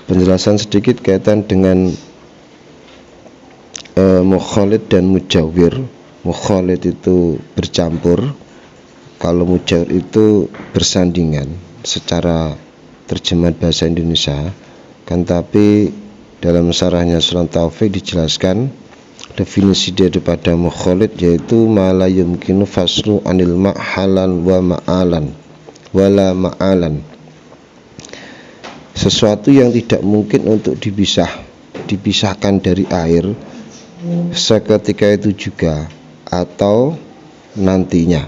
Penjelasan sedikit kaitan dengan mukhalid dan mujawir. Mukhalid itu bercampur, kalau mujawir itu bersandingan secara terjemahan bahasa Indonesia. Kan tapi dalam syarahnya Sunan Taufik dijelaskan definisi daripada mukhalid yaitu ma la yumkinu faslu anil ma'halan wa ma'alan wala ma'alan, sesuatu yang tidak mungkin untuk dipisahkan dari air seketika itu juga atau nantinya.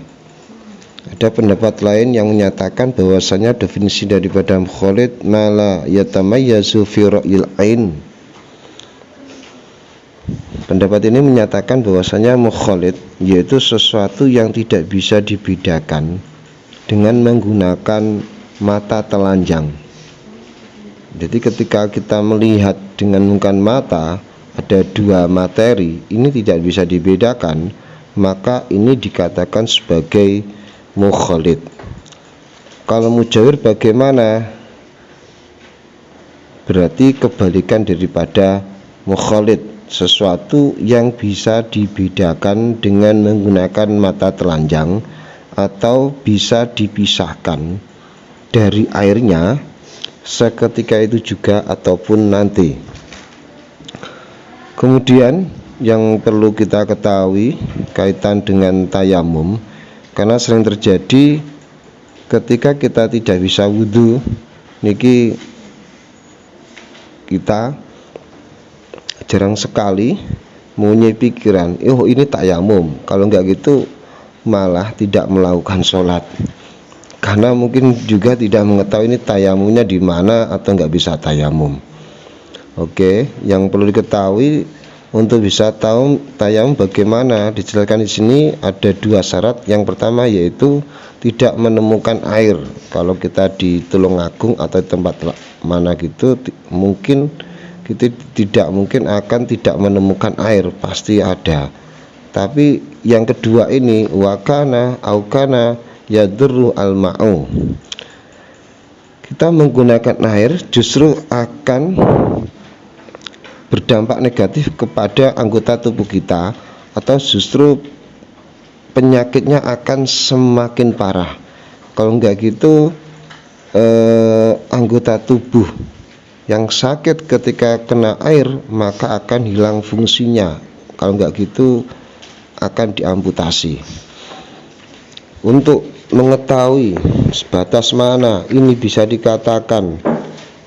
Ada pendapat lain yang menyatakan bahwasanya definisi daripada mukhalid ma la yatamayyazu fi ra'yil ain. Pendapat ini menyatakan bahwasanya mukhalid yaitu sesuatu yang tidak bisa dibedakan dengan menggunakan mata telanjang. Jadi ketika kita melihat dengan menggunakan mata ada dua materi, ini tidak bisa dibedakan, maka ini dikatakan sebagai mukhalid. Kalau mujawir bagaimana? Berarti kebalikan daripada mukhalid, sesuatu yang bisa dibedakan dengan menggunakan mata telanjang atau bisa dipisahkan dari airnya seketika itu juga ataupun nanti. Kemudian yang perlu kita ketahui kaitan dengan tayamum, karena sering terjadi ketika kita tidak bisa wudhu, niki kita jarang sekali mempunyai pikiran, ini tayamum. Kalau enggak gitu malah tidak melakukan sholat, karena mungkin juga tidak mengetahui ini tayamumnya di mana atau enggak bisa tayamum. Oke, yang perlu diketahui untuk bisa tahu tayamum bagaimana dijelaskan di sini ada dua syarat. Yang pertama yaitu tidak menemukan air. Kalau kita di Tulungagung atau tempat mana gitu, mungkin kita tidak mungkin akan tidak menemukan air, pasti ada. Tapi yang kedua ini wakana aukana yadurru al-ma'u, kita menggunakan air justru akan berdampak negatif kepada anggota tubuh kita, atau justru penyakitnya akan semakin parah. Kalau enggak gitu anggota tubuh yang sakit ketika kena air maka akan hilang fungsinya. Kalau enggak gitu akan diamputasi. Untuk mengetahui sebatas mana ini bisa dikatakan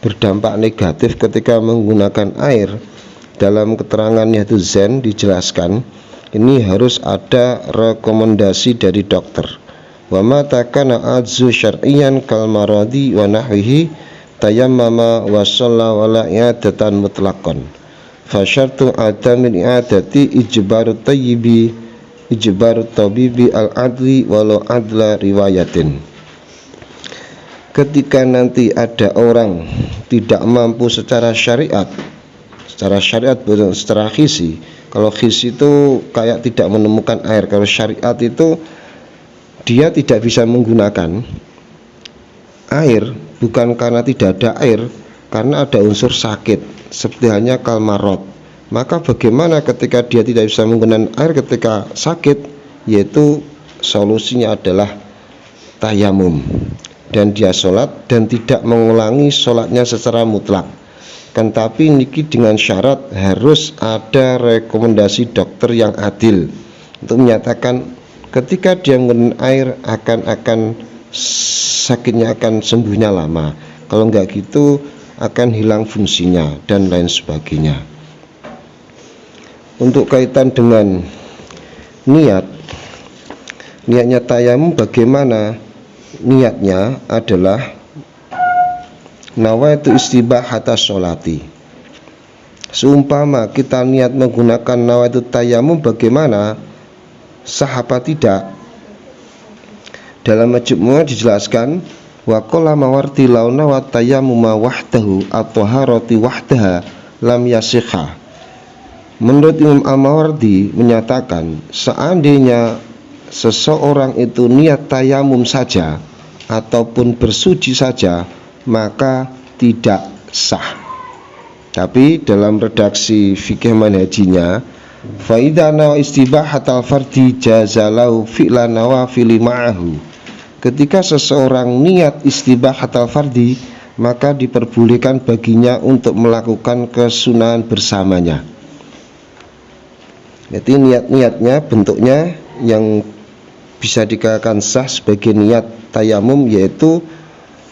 berdampak negatif ketika menggunakan air, dalam keterangan Yahduz Zain dijelaskan ini harus ada rekomendasi dari dokter. Wa ma takana adzu syar'iyan kal maradi wa nahwihi tayammama wa shalla wala i'adatan mutlaqan fa syartu adamin i'adati ijbarut tayyibi ijbarut tabibi al adli walau adla riwayatin. Ketika nanti ada orang tidak mampu secara syariat bukan secara khisi. Kalau khisi itu kayak tidak menemukan air. Kalau syariat itu dia tidak bisa menggunakan air bukan karena tidak ada air, karena ada unsur sakit seperti halnya kalmarot. Maka bagaimana ketika dia tidak bisa menggunakan air ketika sakit? Yaitu solusinya adalah tayamum, dan dia sholat dan tidak mengulangi sholatnya secara mutlak. Kan tapi niki dengan syarat harus ada rekomendasi dokter yang adil untuk menyatakan ketika dia menggunakan air akan sakitnya akan sembuhnya lama. Kalau enggak gitu akan hilang fungsinya dan lain sebagainya. Untuk kaitan dengan niatnya tayamum bagaimana? Niatnya adalah nawaitu istibahata sholati. Seumpama kita niat menggunakan nawaitu tayamum bagaimana? Sah apa tidak? Dalam majmu'ah dijelaskan wa qala mawarti launa wa tayammuma wahdahu at-taharati wahdaha lam yasihha. Menurut Imam Al-Mawardi menyatakan seandainya seseorang itu niat tayamum saja ataupun bersuci saja maka tidak sah. Tapi dalam redaksi fikih manhajinya, fa idza nawa istibahatal fardi jazalau fi'lan nawafili ma'ahu. Ketika seseorang niat istibahatal fardi, maka diperbolehkan baginya untuk melakukan kesunahan bersamanya. Jadi niat-niatnya bentuknya yang bisa dikatakan sah sebagai niat tayamum, yaitu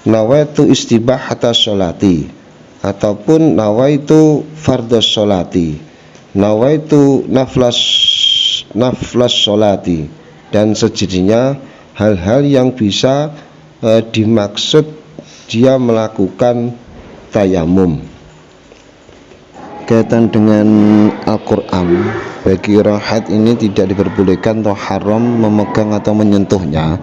nawaitu istibahatas sholati, ataupun nawaitu fardhos sholati, nawaitu naflas sholati, dan sejenisnya hal-hal yang bisa dimaksud dia melakukan tayamum. Kaitan dengan Al-Quran, bagi orang haid ini tidak diperbolehkan atau haram memegang atau menyentuhnya.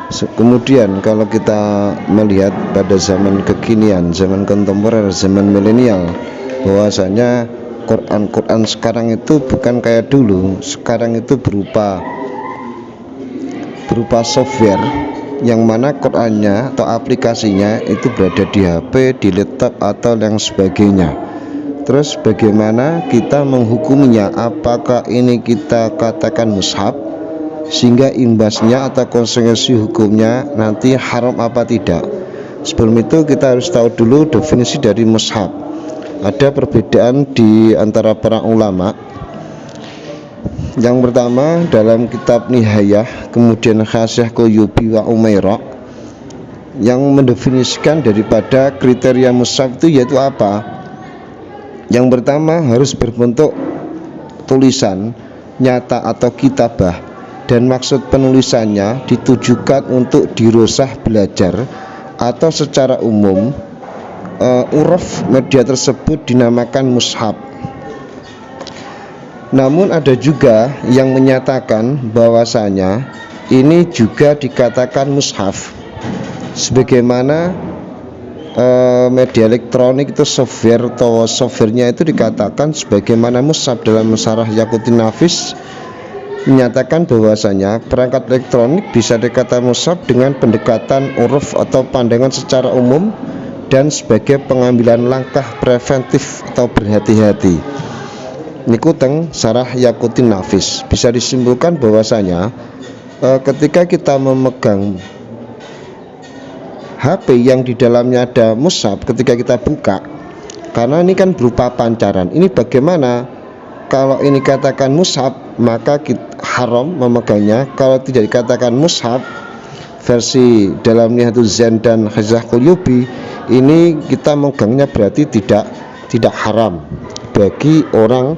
Kemudian kalau kita melihat pada zaman kekinian, zaman kontemporer, zaman milenial, bahwasanya Quran sekarang itu bukan kayak dulu. Sekarang itu berupa software, yang mana Qurannya atau aplikasinya itu berada di HP, di laptop atau yang sebagainya. Terus bagaimana kita menghukuminya? Apakah ini kita katakan mushaf, sehingga imbasnya atau konsekuensi hukumnya nanti haram apa tidak? Sebelum itu kita harus tahu dulu definisi dari mushaf. Ada perbedaan di antara para ulama. Yang pertama dalam kitab Nihayah, kemudian Khasyah Quyubi wa Umairah, yang mendefinisikan daripada kriteria mushaf itu yaitu apa? Yang pertama harus berbentuk tulisan nyata atau kitabah, dan maksud penulisannya ditujukan untuk dirosah belajar, atau secara umum uruf media tersebut dinamakan mushaf. Namun ada juga yang menyatakan bahwasanya ini juga dikatakan mushaf, sebagaimana media elektronik itu software atau softwarenya itu dikatakan sebagaimana mushaf. Dalam Syarah Yaqutin Nafis menyatakan bahwasanya perangkat elektronik bisa dikatakan mushaf dengan pendekatan uruf atau pandangan secara umum dan sebagai pengambilan langkah preventif atau berhati-hati. Niku teng Syarah Yaqutin Nafis. Bisa disimpulkan bahwasanya ketika kita memegang HP yang di dalamnya ada mushaf, ketika kita buka, karena ini kan berupa pancaran, ini bagaimana kalau ini katakan mushaf, maka haram memegangnya. Kalau tidak dikatakan mushaf, versi dalam Nihatul Zen dan Khasyah Quyubi, ini kita megangnya berarti tidak haram bagi orang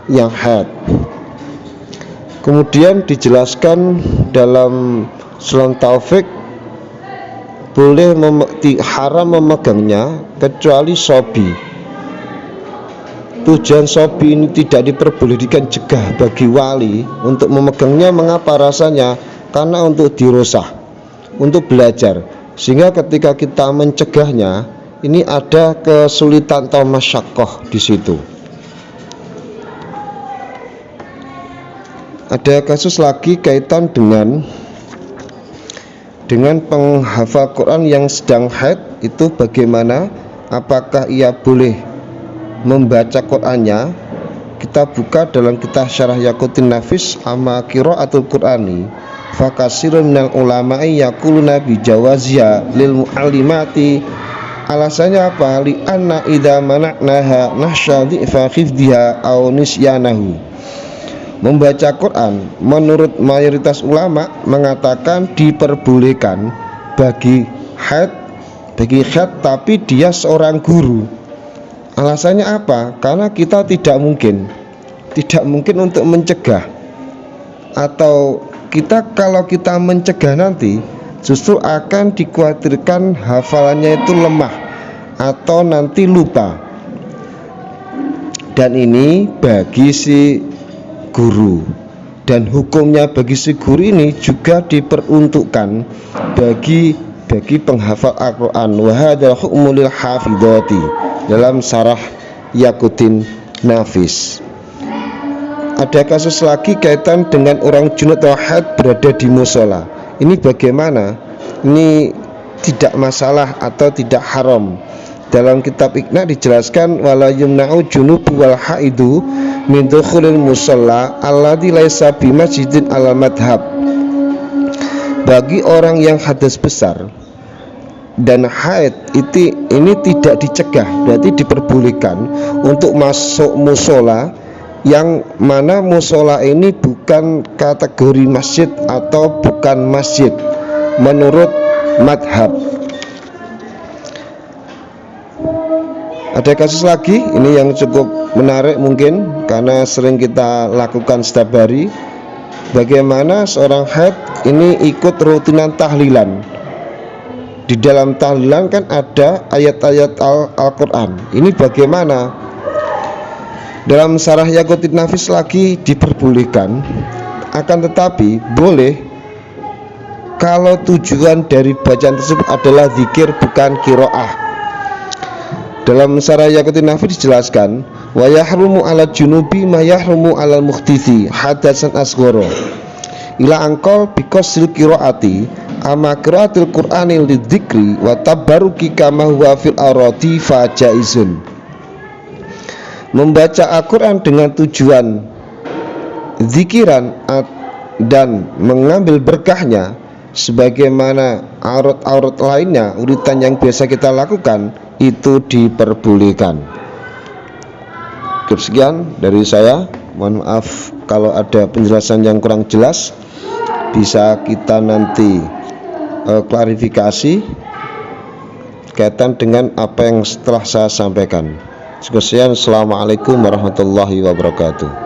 yang haid. Kemudian dijelaskan dalam Sulam Taufik, boleh haram memegangnya kecuali sobi. Tujuan sobi ini tidak diperbolehkan cegah bagi wali untuk memegangnya. Mengapa? Rasanya karena untuk dirosah, untuk belajar, sehingga ketika kita mencegahnya ini ada kesulitan atau masyakoh di situ. Ada kasus lagi kaitan dengan penghafal Quran yang sedang haid itu bagaimana? Apakah ia boleh membaca Qurannya? Kita buka dalam kitab Syarah Yaqutin Nafis ama qiraatul Qur'ani. Fakasirun minal ulama'i yaquluna bi jawaziha lil muallimati. Alasannya apa? Li anna idza mana'naha nahsyadhi fa khifdiha aw nisyanahu. Membaca Quran menurut mayoritas ulama mengatakan diperbolehkan bagi haid, tapi dia seorang guru. Alasannya apa? Karena kita tidak mungkin untuk mencegah, atau kalau kita mencegah nanti justru akan dikhawatirkan hafalannya itu lemah atau nanti lupa. Dan ini bagi si guru, dan hukumnya bagi si guru ini juga diperuntukkan bagi penghafal Al-Quran. Wa hadzal hukmu lil hafidhati dalam Syarah Yaqutin Nafis. Ada kasus lagi kaitan dengan orang junub atau haid berada di musola. Ini bagaimana? Ini tidak masalah atau tidak haram dalam kitab Iqna dijelaskan wala yumna'u junubu wal haidu min dukhulil musalla alladzi laisa bi masjidin ala madhab. Bagi orang yang hadas besar dan haid ini tidak dicegah, berarti diperbolehkan untuk masuk musola yang mana musola ini bukan kategori masjid atau bukan masjid menurut madhab. Ada kasus lagi ini yang cukup menarik mungkin karena sering kita lakukan setiap hari. Bagaimana seorang haid ini ikut rutinan tahlilan. Di dalam tahlilan kan ada ayat-ayat Al-Quran. Ini bagaimana? Dalam Syarah Yaqutin Nafis lagi diperbolehkan, akan tetapi boleh kalau tujuan dari bacaan tersebut adalah zikir bukan qiraah. Dalam Syarah Yaqutin Nafis dijelaskan wa yahrumu ala junubi ma yahrumu ala muhditsi hadasan asghara ila angkol bikosil qiraati ama qiraatil qur'anil lidzikri wa tabaruki kama huwa fil aradi fa jaizun. Membaca Al-Quran dengan tujuan zikiran dan mengambil berkahnya sebagaimana aurat-aurat lainnya, urutan yang biasa kita lakukan, itu diperbolehkan. Cukup sekian dari saya. Mohon maaf kalau ada penjelasan yang kurang jelas. Bisa kita nanti klarifikasi kaitan dengan apa yang setelah saya sampaikan. Sekian, assalamualaikum warahmatullahi wabarakatuh.